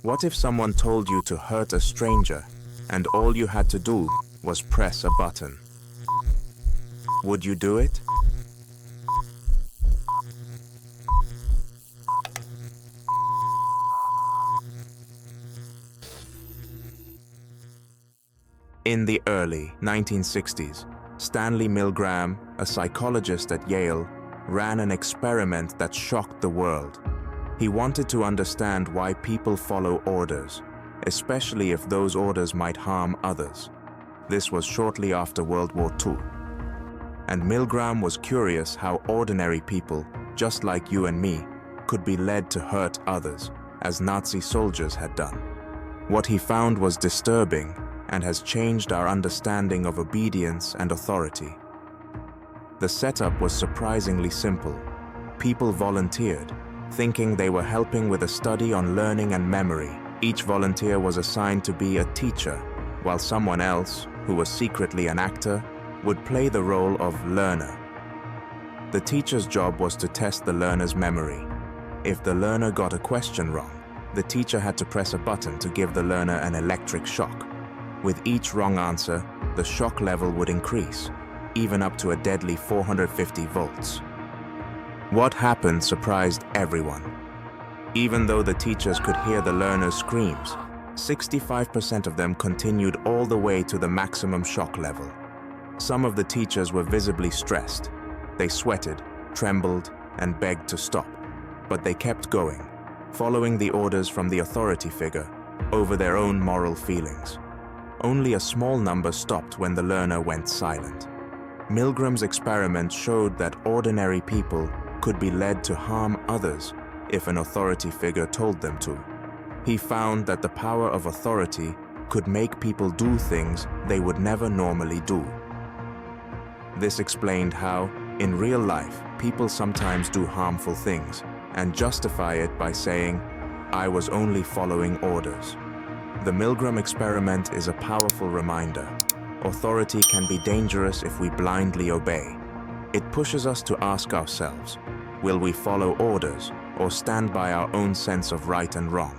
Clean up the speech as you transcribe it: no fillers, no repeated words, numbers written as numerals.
What if someone told you to hurt a stranger and all you had to do was press a button? Would you do it? In the early 1960s, Stanley Milgram, a psychologist at Yale, ran an experiment that shocked the world. He wanted to understand why people follow orders, especially if those orders might harm others. This was shortly after World War II. And Milgram was curious how ordinary people, just like you and me, could be led to hurt others, as Nazi soldiers had done. What he found was disturbing and has changed our understanding of obedience and authority. The setup was surprisingly simple. People volunteered, thinking they were helping with a study on learning and memory. Each volunteer was assigned to be a teacher, while someone else, who was secretly an actor, would play the role of learner. The teacher's job was to test the learner's memory. If the learner got a question wrong, the teacher had to press a button to give the learner an electric shock. With each wrong answer, the shock level would increase, even up to a deadly 450 volts. What happened surprised everyone. Even though the teachers could hear the learners' screams, 65% of them continued all the way to the maximum shock level. Some of the teachers were visibly stressed. They sweated, trembled, and begged to stop. But they kept going, following the orders from the authority figure over their own moral feelings. Only a small number stopped when the learner went silent. Milgram's experiment showed that ordinary people could be led to harm others if an authority figure told them to. He found that the power of authority could make people do things they would never normally do. This explained how, in real life, people sometimes do harmful things and justify it by saying, "I was only following orders." The Milgram experiment is a powerful reminder. Authority can be dangerous if we blindly obey. It pushes us to ask ourselves, will we follow orders or stand by our own sense of right and wrong?